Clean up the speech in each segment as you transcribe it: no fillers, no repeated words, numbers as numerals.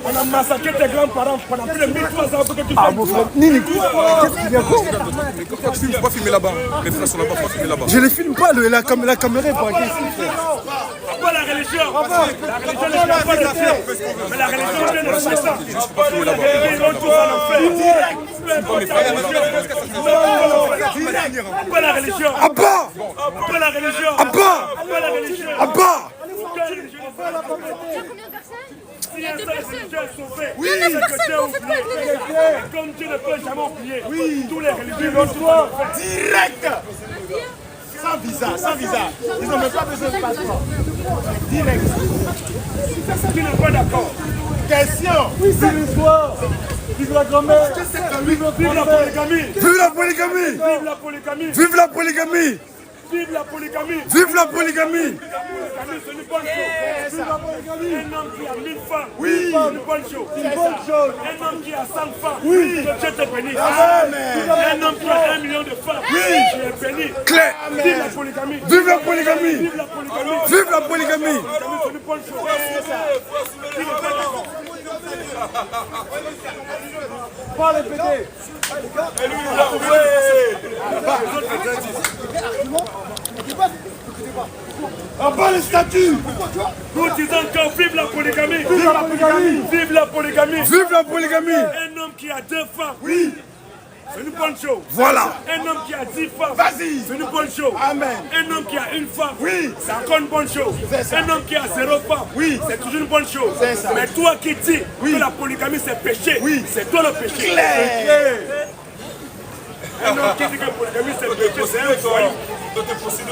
On a massacré tes grands-parents pendant plus de 1300 ans pour que tu fasses. Ah, mon frère, Nini, qu'est-ce qu'il y a quoi? Faut pas filmer là-bas. Les frères sont là-bas, faut pas filmer là-bas. Je les filme pas, la caméra est braquée ici, frère. Pas la religion. La religion ne vient pas de Dieu. Mais la religion vient de Satan. Ils vont tous en enfer. Pas la religion. Abba! Pas la religion. Abba! Pas la religion. Abba! Il y a deux personnes. Oui. Comme Dieu ne peut jamais oublier. Oui. Tous les religieux vont tous en enfer. Direct. Sans visa, sans visa. Ils n'ont même pas besoin de passeport. Direct. Qui n'est pas d'accord? Question. Oui, c'est l'histoire. Vive la grand-mère. Vive la polygamie. Vive la polygamie. Vive la polygamie. Vive la polygamie. Vive la polygamie. Vive la polygamie. C'est une bonne chose. Un homme qui a 1000 femmes, Oui. c'est une bonne chose. Une bonne chose. Un homme qui a 100 femmes, Oui. que Dieu te bénisse. Amen. Un homme qui a 1 million de femmes, Oui. tu es béni. Claire. Vive la polygamie. Vive la polygamie. Vive la polygamie. Vive la polygamie. C'est une bonne chose. Qui n'est pas d'accord? Pas les pédés. En bas les statues. Nous disons encore vive la polygamie. Vive la polygamie. Vive la polygamie. Vive la polygamie. Un homme qui a 2 femmes, Oui. c'est une bonne chose. Voilà. Un homme qui a 10 femmes, Vas-y. c'est une bonne chose. Amen. Un homme qui a une femme, Oui. c'est encore une bonne chose. ça. Un homme qui a 0 femme, Oui. c'est toujours une bonne chose. C'est ça. Mais toi qui dis Oui. que la polygamie c'est péché, Oui. c'est toi le péché. Claire. Un homme qui dit que la polygamie c'est péché, c'est un foyer.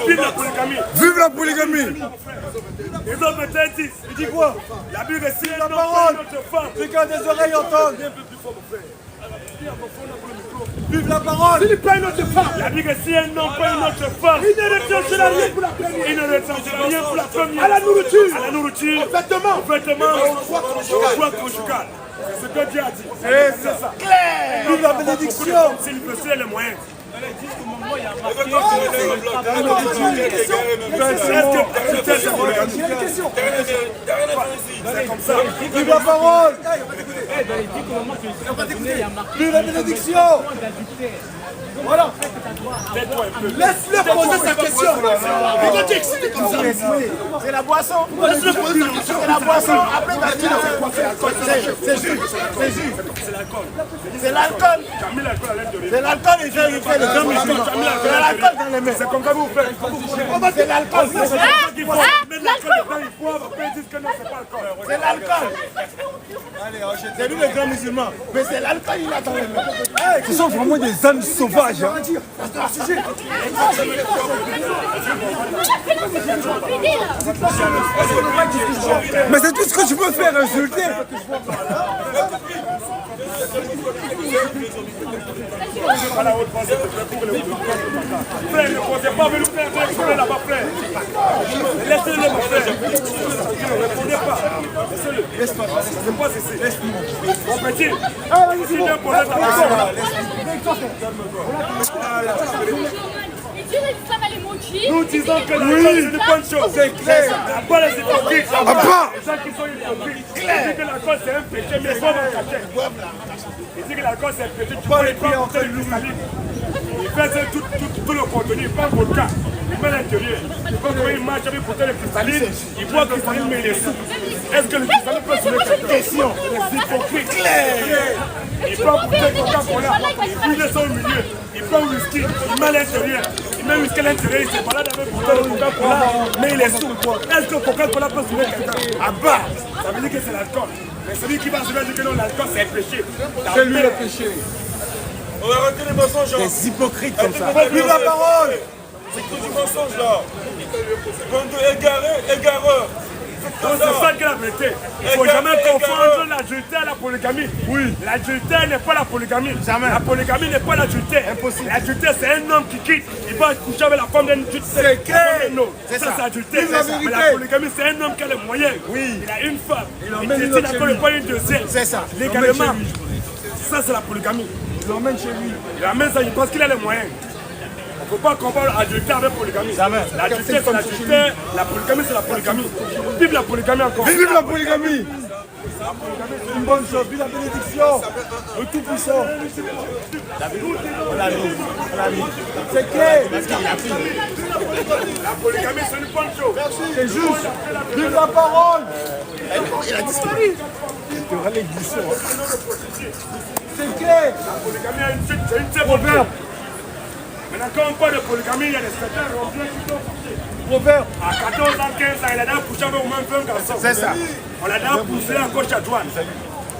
Vive la polygamie. Vive la polygamie. Les hommes peut-être disent, Il dit quoi? la Bible dit si un homme parole. prend une autre femme, C'est quand des oreilles entendent. viens un peu plus fort mon frère. Vive la parole. Il prend une autre femme. La Bible dit si un homme prend une autre femme, il ne retranchera rien pour la première. Il ne retranchera rien pour la première. À la nourriture. À la nourriture. Au vêtement. Au vêtement. Au choix conjugal. C'est ce que Dieu a dit. C'est ça. Claire. Vive la bénédiction. S'il peut, c'est le moyen. Est-ce que c'est comme ça? Vive la parole. Vive la bénédiction. Voilà. Laisse-le poser sa question. Pourquoi tu es excité comme ça? C'est la boisson. Laisse-le poser sa question. C'est la boisson. Après, il va dire c'est juste. C'est juste. C'est l'alcool. C'est l'alcool et j'ai fait le grand musulman. C'est l'alcool dans les mains. C'est comme ça que vous faites. C'est l'alcool. Mettre l'alcool dedans, il faut après ils disent que non, c'est pas alcool. C'est l'alcool. C'est lui le grand musulman. Mais c'est l'alcool il a dans les mains. Ce sont vraiment des ânes sauvages. Hein. Mais c'est tout ce que tu peux faire, insulter. Voilà, autre fois, c'est pour le frère, ne posez pas, mais le frère, vous êtes là-bas, frère. Laissez-le, mon frère. Ne répondez pas. Laissez-le. Laisse-moi. C'est pas ceci. Mon petit, si vient poser ta question. Nous disons que l'alcool c'est une bonne chose. C'est clair. Pas les hypocrites. Les gens qui sont hypocrites. Ils disent que l'alcool c'est un péché, mais ils boivent en cachette. Ils disent que l'alcool c'est un péché, tu peux les prendre pour le cristalline. Ils font tout le contenu, ils prennent vodka. Ils mettent l'intérieur. Ils font comment ils mangent avec bouteille de cristalline. Ils boivent le cristalline, mais il est sous. Est-ce que le cristalline peut sauver quelqu'un? Question. Les hypocrites. Clair. Il prend bouteille de Coca-Cola. Il brûle ça au milieu. Il prend whisky. Il met à l'intérieur. Il met whisky à l'intérieur. Il se balade avec bouteille de Coca-Cola. Mais il est sous. Est-ce que Coca-Cola peut sauver quelqu'un? Ah bah, ça veut dire que c'est l'alcool. Mais celui qui va sauver dit que non, l'alcool c'est un péché. C'est lui le péché. On va arrêter les mensonges. Des hypocrites comme ça. Vive la parole. C'est tout du mensonge là. Bande égareurs. C'est ça qui est la vérité. Il ne faut jamais confondre l'adultère et la polygamie. Oui. L'adultère n'est pas la polygamie. Jamais. La polygamie n'est pas l'adultère. Impossible. L'adultère, c'est un homme qui quitte. Il va coucher avec la femme d'un adultère. C'est clair. C'est ça, c'est adultère. Mais la polygamie, c'est un homme qui a les moyens. Oui. Il a une femme. Il emmène il décide de pas une deuxième. C'est ça. Légalement. Ça, c'est la polygamie. Il l'emmène chez lui. Il amène ça parce qu'il a les moyens. faut pas comparer adultère avec polygamie. L'adultère, c'est l'adultère, la polygamie, c'est la polygamie. Vive la polygamie encore. Vive la polygamie. C'est une bonne chose, vive la bénédiction. Le Tout-Puissant. C'est clair. La polygamie, c'est une bonne chose. C'est juste. Vive la parole. Il a disparu. C'est clair. La polygamie, c'est une très bonne chose. Maintenant, quand on parle de polygamie, il y a des certains rompiens qui sont forcés. Proverbe. À 14 ans, 15 ans, elle a déjà couché avec au moins 20 garçons. C'est ça. On l'a déjà poussé à gauche à droite.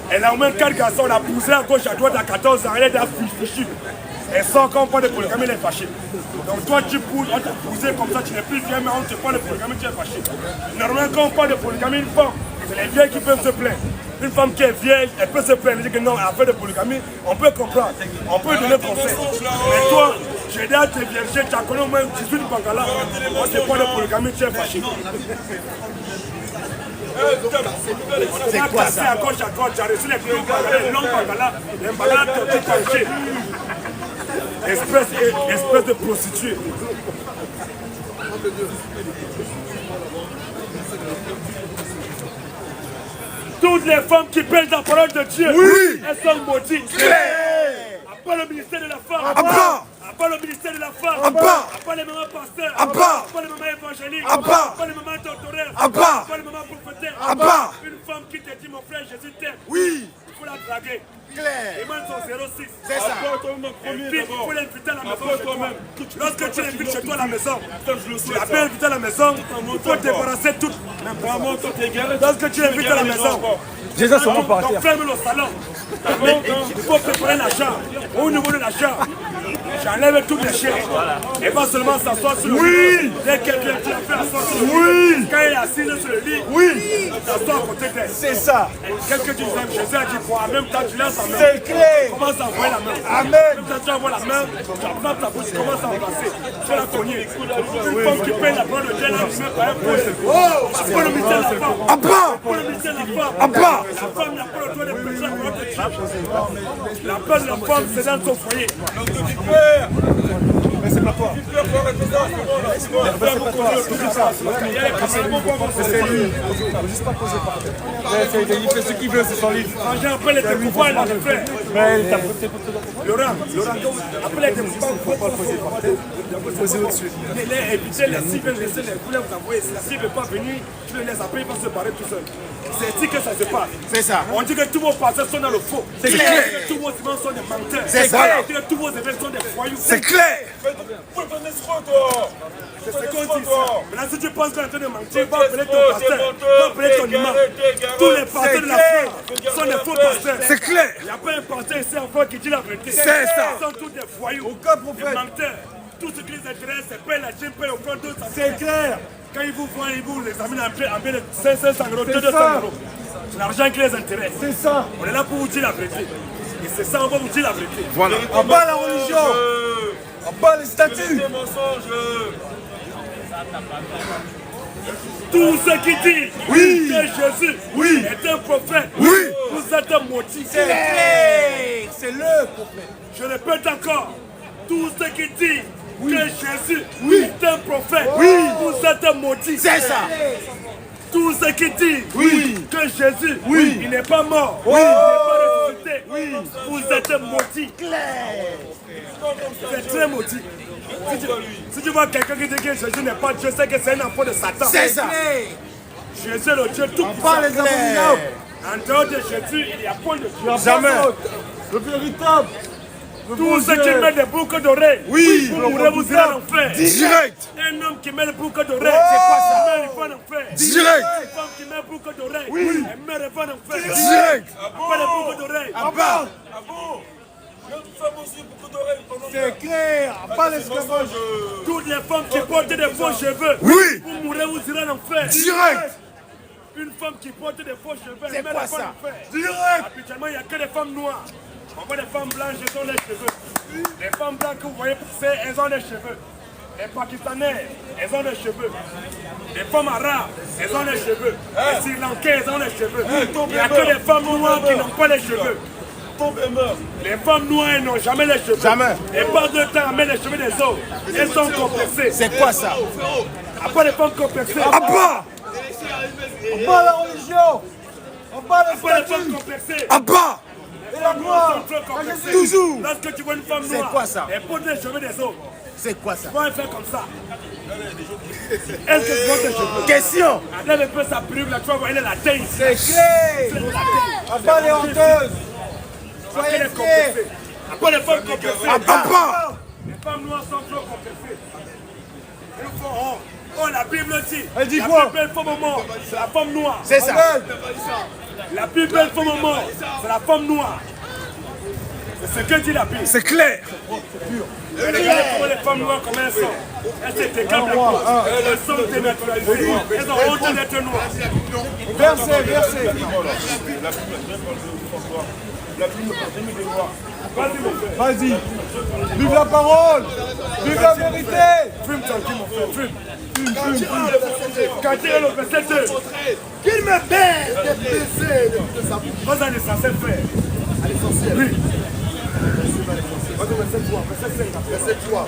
Elle a au moins 4 garçons, on l'a poussé à gauche à droite à 14 ans, elle est déjà fichue. Et sans qu'on parle de polygamie, elle est fâchée. Donc toi, tu pousses, on t'a poussé comme ça, tu n'es plus vieux, mais on te parle de polygamie, tu es fâché. Normalement, quand on parle de polygamie, une femme, c'est les vieilles qui peuvent se plaindre. Une femme qui est vieille, elle peut se plaindre, elle dit que non, affaire de polygamie, on peut comprendre, on peut donner conseil. Mais toi, j'ai déjà été vierge, tu as connu au moins 18 bangalas, on te parle de polygamie, tu es fâché. C'est quoi ça? À gauche, tu as reçu les plus bangalas, les longs bangalas, les bangalas qui ont penché. Espèce de prostituée. Toutes les femmes qui pèsent la parole de Dieu, oui, elles sont maudites. À part le ministère de la femme, à part le ministère de la femme, à part les mamans pasteurs, à part les mamans évangéliques, à part les mamans doctoreurs, à part les mamans prophéteurs, une femme qui te dit mon frère Jésus t'aime, oui, il faut la draguer. Les mains sont 06. C'est ça. Il faut l'inviter à la maison. Lorsque tu l'invites chez toi à la maison, tu l'as bien invité à la maison, il faut débarrasser tout. Lorsque tu l'invites à la maison, Jésus se met par terre. ferme le salon. Il faut préparer la chambre. Au niveau de la chambre, j'enlève tous les chiens. Et pas seulement s'asseoir sur le lit. Dès que quelqu'un tu l'as fait asseoir sur le lit. Quand il est assis sur le lit, t'assois à côté d'elle. C'est ça. Quelqu'un tu aimes, Jésus a dit quoi. En même temps, tu laisses ta main. C'est clair. Tu commences à envoyer la main. Amen. Même quand tu envoies la main, tu apprends ta bouche, tu commences à embrasser. Tu fais la cogner. Une femme qui paye la parole de Dieu, elle ne met pas un point. C'est pas le ministère de la femme. C'est pas le ministère de la femme. La femme n'a pas le droit de pécher la parole de Dieu. La place de la femme, c'est dans son foyer. Mais c'est pas toi. C'est lui. Juste pas poser par terre. Il fait ce qu'il veut, c'est son livre. Quand j'ai appelé tes pouvoirs, il a fait. Mais t'as Laurent, appelez tes pouvoirs, il faut pas le poser par terre. posé au-dessus. Évitez les cibles, laissez les couleurs vous envoyer. Si la cible n'est pas venue, tu le laisses après, il va se barrer tout seul. C'est ainsi que ça se passe. C'est ça. On dit que tous vos pasteurs sont dans le faux. C'est clair. Tous vos imams sont des menteurs. C'est ça. On dit que tous vos évêques sont des foyous. C'est clair. Faut ton escroc, toi. C'est ce qu'on dit. Maintenant, si tu penses qu'on est en train de mentir, va appeler ton pasteur, va appeler ton imam. Tous les pasteurs de la foi sont des faux pasteurs. C'est clair. Il n'y a pas un pasteur ici en France qui dit la vérité. C'est ça. Ils sont tous des foyous. Aucun Des prophète. menteurs. Tout ce qui les intéresse, c'est payer la gym, payer au compte d'autres. C'est clair. Quand ils vous voient, ils vous les amènent en bien de 500 euros, 200 euros. C'est l'argent qui les intéresse. C'est ça. On est là pour vous dire la vérité. Et c'est ça, on va vous dire la vérité. Voilà. En bas la religion. En bas les statuts. Des mensonges. Tous ceux qui disent que Jésus est un prophète, vous êtes maudits. C'est clair. C'est le prophète. Je répète encore, tous ceux qui disent que Jésus est un prophète, vous êtes maudits. C'est ça. Tous ceux qui disent que Jésus il n'est pas mort, il n'est pas ressuscité, vous êtes maudits. C'est très maudit. Si tu vois quelqu'un qui dit que Jésus n'est pas Dieu, c'est que c'est un enfant de Satan. C'est ça. Jésus est le Dieu tout puissant. Pas les abominables. En dehors de Jésus, il n'y a point de Dieu. Jamais. Le véritable. Tous ceux qui mettent des boucles d'oreilles, vous mourrez, vous irez en enfer. Direct. Un homme qui met des boucles d'oreilles, c'est quoi ça? Il va en enfer. Direct. Une femme qui met des boucles d'oreilles, elle meurt, elle va en enfer. Direct. Pas les boucles d'oreilles. En bas. Ah bon? Notre femme aussi, beaucoup d'oreilles pendant C'est clair. Pas l'esclavage. Toutes les femmes qui portent des faux cheveux, vous mourrez, vous irez en enfer. Direct. Une femme qui porte des faux cheveux, C'est elle meurt, quoi elle va ça? en enfer. Direct. Habituellement, il n'y a que des femmes noires. On voit des femmes blanches, elles ont les cheveux. Les femmes blanches que vous voyez passer, elles ont des cheveux. Les Pakistanais, elles ont des cheveux. Les femmes arabes, elles ont des cheveux. Les Sri Lankais, elles ont des cheveux. Il n'y a que les femmes noires qui n'ont pas les cheveux. pauvres meurent. Les femmes noires n'ont jamais les cheveux. Jamais. Et pas de temps à mettre les cheveux des autres. Elles sont complexées. C'est quoi ça? Après les femmes complexées. Abba! On bat la religion. On bat le Après les femmes statut. complexées. Abba! Et la noire sont trop complexées. Toujours. Lorsque tu vois une femme C'est noire, quoi ça? elle pose les cheveux des autres. C'est quoi ça? Tu vas faire comme ça. Est-ce que tu vois tes cheveux? Question. Enlève un peu sa perruque là, tu vas voir, elle est la tête ici. C'est clair. On bat les honteuses. Après Soyez les fiers. complexées. Après les femmes complexées. Abba! Les femmes noires sont trop complexées. Elles font honte. Oh, la Bible dit. Elle dit la quoi? plus belle femme au monde, c'est la femme noire. C'est ça. La plus belle femme au monde, c'est la femme noire. C'est ce que dit la Bible. C'est clair. Regardez comment les femmes noires, comment elles sont. Elles se décapent la peau. Elles sont dénaturalisées. Elles ont honte d'être noires. Versez, versez. Vas-y, mon frère. Vas-y. Vive la parole. Vive la vérité. Fume tranquille, mon frère. Fume. Quand il est le verset 2. Qu'il me baise des baisers de sa bouche. Vas-y, l'essentiel, frère. À l'essentiel. Oui. Vas-y, verset 3. Verset 5. Verset 3.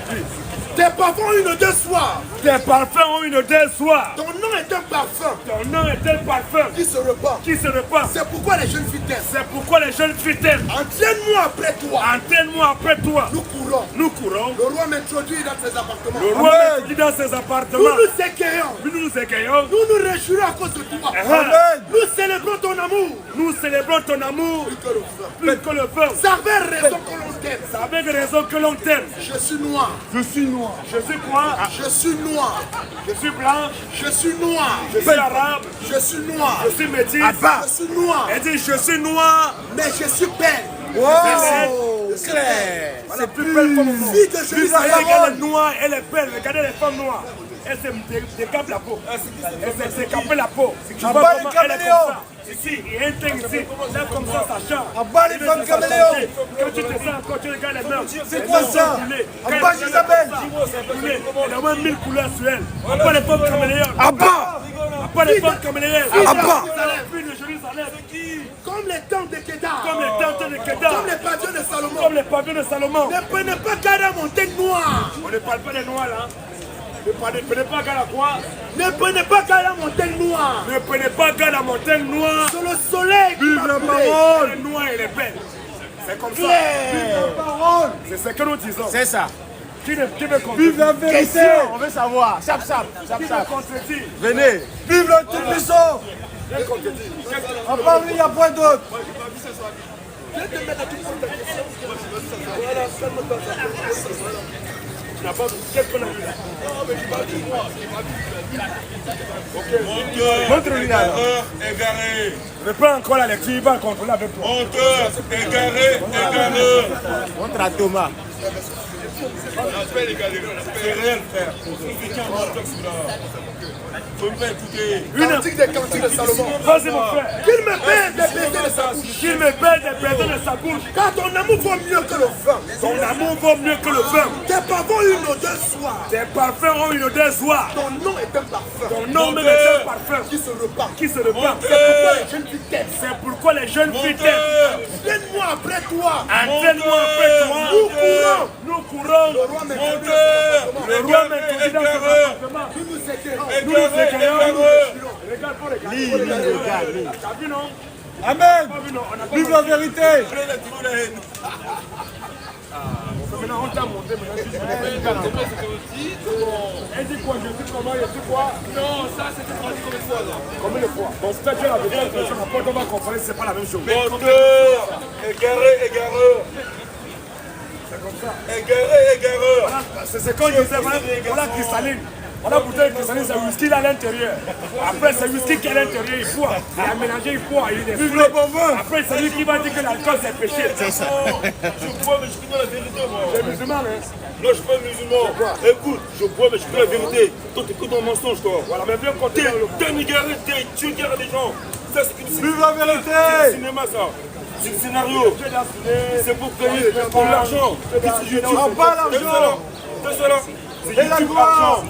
Tes parfums ont une odeur soir. Tes parfums ont une odeur soir. Ton nom est un parfum Ton nom est tel parfum qui se répand. qui se répand. C'est pourquoi les jeunes filles t'aiment. C'est pourquoi les jeunes filles t'aiment. Entraîne-moi après toi. Entraîne-moi après toi. Nous courons. Nous courons. Le roi m'introduit dans ses appartements. Le roi m'introduit dans ses appartements. Nous nous écueillons. Nous nous égayons. Nous nous réjouissons à cause de toi. Amen. Nous célébrons ton amour. Nous célébrons ton amour Plus que le feu. plus que le feu. Ça avait raison que l'on t'aime. C'est avec raison que l'on t'aime. Je suis noir. Je suis noir. Je suis quoi? Je suis noir. Je suis blanc. Je suis noir. Je suis arabe. Je suis noir. Je suis métis. Je suis noir. Elle dit je suis noir. Mais je suis belle. C'est Claire. la plus belle femme au monde. Fille de Jérusalem. Elle est noire, elle est belle. Regardez les femmes noires. Elle se décape la peau. Elle se décape la peau. Tu vois bas les comment elle est caméléons. comme ça. Ici, il y a un teint ici. Là, comme ça, ça change. En bas les femmes caméléons. Quand tu te sens, quand tu regardes les mains. C'est quoi ça? En bas Isabelle. Elle a moins 1000 couleurs sur elle. Après les femmes caméléons. Abba! Après les femmes caméléons. Abba! Fille de Jérusalem. Comme les temps de Kédar. Comme les tentes de Kedar. Comme les pavillons de Salomon. Comme les pavillons de Salomon. Ne prenez pas garde à mon teint noir. On ne parle pas des noirs là. Ne prenez pas garde à quoi? Ne prenez pas garde à mon teint noir. Ne prenez pas garde à mon teint noir. Sur le soleil qui Vive m'a la brûlé. parole. Elle est noire, elle est belle. C'est comme ça. Vive la parole. C'est ce que nous disons. C'est ça. Qui veut contredire? Vive la vérité. On veut savoir. Sap, sap, sap, Qui veut sap. contredire? Venez. Vive le Tout-Puissant. Viens contredire. À part lui, il n'y a point d'autre. Qu'est-ce qu'on a vu là? Montre-lui là. Menteur, égaré. Reprends encore la lecture, il va contrôler avec toi. Menteur, égaré, égaré. Montre à Thomas. C'est réel, frère. C'est un menteur, celui-là. Faut me faire écouter. Cantique des cantiques de Salomon. Vas-y mon frère. Qu'il me baise des baisers de sa bouche. Qu'il me baise des baisers de sa bouche. Car ton amour vaut mieux que le vin. Ton amour vaut mieux que le vin. Tes parfums ont une odeur soir. Tes parfums ont une odeur soie. Ton nom est un parfum Ton nom même est un parfum qui se repart. qui se répand. Pourquoi les jeunes filles t'aiment. C'est pourquoi les jeunes filles t'aiment. Viens-moi après toi. Entraîne-moi après toi. Nous courons. Nous courons. Le roi m'introduit dans Le roi m'introduit dans son appartement. Nous nous éclairons. Nous nous égaillons. Regarde pour regarder. T'as vu non? Amen. T'as vu non? On a pas Vive la vérité. Maintenant on t'a monté. Elle dit quoi? Je dis comment? Je dis quoi? Non, ça c'était pas combien de fois là? Combien de fois? Bon, c'est peut-être la vérité. Après on va comprendre, c'est pas la même chose. Menteur, égaré, égaré. C'est comme ça. Égaré, égaré. Voilà, c'est ce qu'on disait, voilà cristalline. Voilà bouteille de cristalline, c'est whisky là à l'intérieur. Après, c'est whisky qui est à l'intérieur, il boit. Il a mélangé, il boit. Vive le bon vin! Après, c'est lui qui va dire que l'alcool c'est péché. C'est ça. Je bois, mais je dis la vérité, moi. Les musulmans, hein. Non, je suis pas musulman. Écoute, je bois, mais je dis la vérité. Toi, t'écoutes ton mensonge, toi. Voilà, mais viens compter. T'es un égaré, tu égares des gens. Ça, c'est Vive la vérité. le cinéma, ça. C'est le scénario. C'est pour payer pour l'argent. En bas l'argent. C'est ça, là. C'est YouTube argent.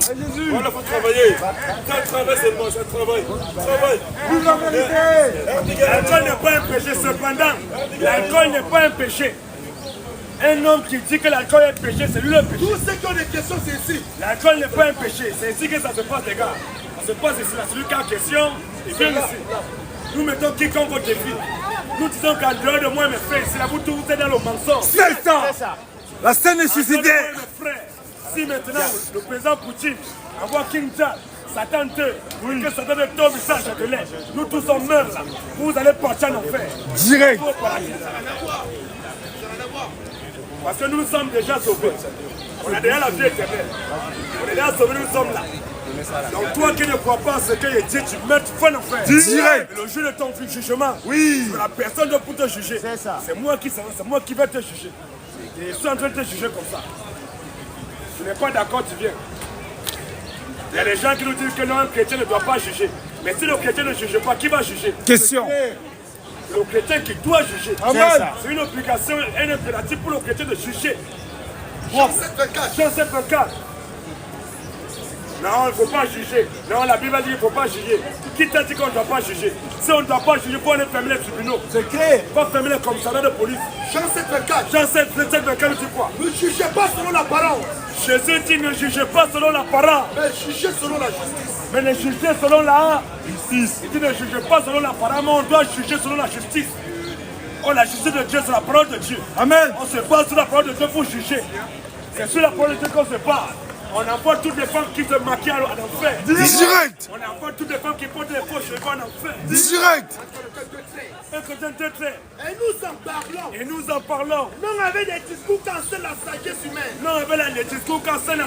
Voilà, il faut travailler. Ça travaille seulement, ça travaille. Travaille. L'alcool n'est pas un péché, cependant. L'alcool n'est pas un péché. Un homme qui dit que l'alcool est un péché, c'est lui le péché. Tous ceux qui ont des questions, c'est ici. L'alcool n'est pas un péché, c'est ici que ça se passe, les gars. Ça se passe ici, là. Celui qui a une question, il vient ici. Nous mettons quiconque au défi. Nous disons qu'en dehors de moi, mes frères, c'est là vous tous, vous êtes dans le mensonge. C'est ça. La scène est suicidaire. Mes frères, si maintenant le président Poutine envoie Kim Jong, Satan que Satan tombe ça Châtelet, nous tous on meurt là, vous allez partir en enfer. Direct. Parce que nous sommes déjà sauvés. On a déjà la vie éternelle. On est déjà sauvés, nous sommes là. Donc toi qui ne crois pas en ce que Dieu, tu mets fin en enfer. Direct. Le jour de ton jugement, Oui. la personne doit pour te juger. C'est moi qui vais te juger. Et je suis en train de te juger comme ça. Tu n'es pas d'accord, tu viens. Il y a des gens qui nous disent que non, un chrétien ne doit pas juger. Mais si le chrétien ne juge pas, qui va juger? Question. Le chrétien qui doit juger. C'est une obligation, un impératif pour le chrétien de juger. Jean 7,24. Non, il ne faut pas juger. Non, la Bible dit qu'il ne faut pas juger. Qui t'a dit qu'on ne doit pas juger? Si on ne doit pas juger, il faut aller fermer les tribunaux. C'est clair. Il faut fermer les commissariats de police. Jean 7,24. Jean 7,24 dit quoi? Ne jugez pas selon l'apparence, Jésus dit ne jugez pas selon l'apparence, mais jugez selon la justice. mais ne jugez selon la justice. Il dit ne jugez pas selon l'apparence, mais on doit juger selon la justice. Oh, la justice de Dieu, c'est la parole de Dieu. Amen. On se base sur la parole de Dieu pour juger. C'est sur la parole de Dieu qu'on se base. On envoie toutes les femmes qui se maquillent en enfer. Direct. On envoie toutes les femmes qui portent les faux cheveux en enfer. Direct. Un côté de trait. Et nous en parlons. Et nous en parlons. Non avec des discours cancellent la sagesse humaine. Non, avec les discours quand c'est la...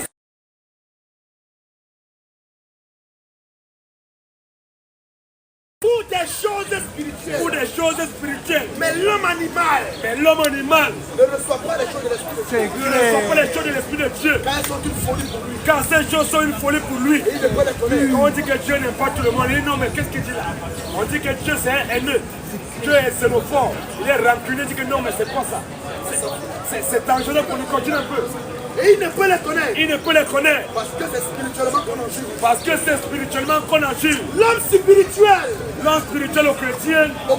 Pour des choses spirituelles. Pour des choses spirituelles. Mais l'homme animal Mais l'homme animal ne reçoit pas les choses de l'esprit. ne reçoit pas les choses de l'esprit de Dieu. Car elles sont une folie pour lui. Car ces choses sont une folie pour lui. Et il ne peut les connaître. Quand on dit que Dieu n'aime pas tout le monde, il dit non, mais qu'est-ce qu'il dit là? On dit que Dieu c'est un haineux. Dieu est xénophobe. Il est rancunier, il dit que non, mais c'est quoi ça? C'est dangereux pour nous. Continue un peu. Et il ne peut les connaître. Il ne peut les connaître. Parce que c'est spirituellement qu'on en juge. Parce que c'est spirituellement qu'on en juge. L'homme spirituel, L'homme spirituel au chrétien, au au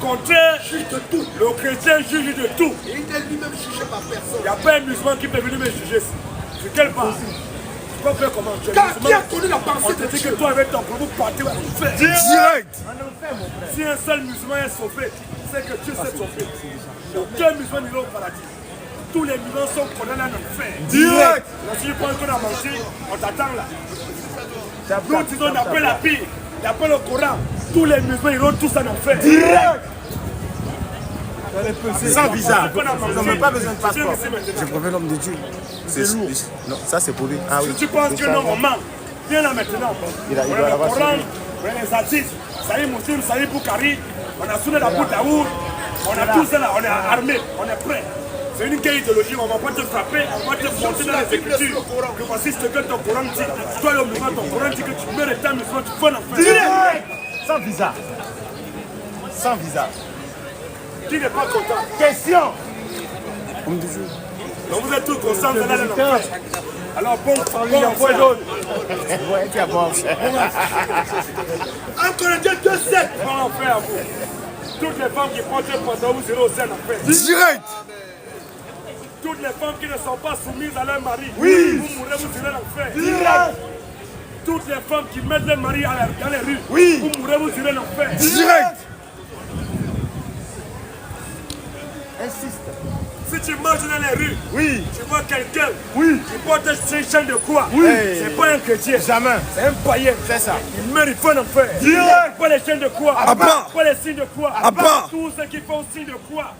contraire, juge de tout. le chrétien juge de tout. Et il n'est lui-même jugé par Il personne. n'y a pas un musulman qui peut venir me juger. Sur quelle part? Tu peux faire comment? Tu es Car qui a musulman. connu la On pensée te de dit que Dieu? toi avec ton propre parti va nous faire. Direct. Si un seul musulman est sauvé, c'est que Dieu s'est sauvé. Aucun musulman n'ira au paradis. Tous les musulmans sont condamnés à l'enfer. Direct. Là, si tu penses qu'on a menti, on t'attend là. Nous disons d'après la Bible, d'après le Coran, tous les musulmans iront tous en enfer. Direct. Sans visa. Qu'on a Ils n'ont menti, même pas besoin de viens passeport. ici maintenant. Je préfère l'homme de Dieu. C'est lourd. Non, ça c'est pour lui. Ah oui. Si tu penses que non, on ment, viens là maintenant. Il doit On a le l'avoir Coran, suivi. on a les artistes, Saïd Moussim, Saïd Boukari, on a sonné la boute à Oud, on a tout ça là, on est armé, on est prêt. C'est une guerre idéologique, on ne va pas te frapper, on va te monter dans les écritures. Que voici ce que ton Coran dit. Toi, le musulman, ton Coran dit que tu meurs étant musulman, tu fais l'enfer. Direct. Sans visa. Sans visa. Qui n'est pas content? Question. Donc vous êtes tous conscients de l'aller dans l'enfer. Alors bon, Ouais, tu as bon. 1 Corinthiens 2,7. bon enfer à vous. Toutes les femmes qui portent un pantalon, vous irez aussi en enfer. Direct. Toutes les femmes qui ne sont pas soumises à leur mari, vous mourrez, vous irez en enfer. Direct. Toutes les femmes qui mettent leur mari dans les rues, vous mourrez, vous irez en enfer. Direct. Insiste. Si tu marches dans les rues, tu vois quelqu'un qui porte une chaîne de croix, c'est pas un chrétien, Jamais. c'est un païen. C'est ça. Il meurt, il faut en enfer. Direct. Pas les chaînes de croix, À part. pas les signes de croix, À part. tous ceux qui font signe de croix.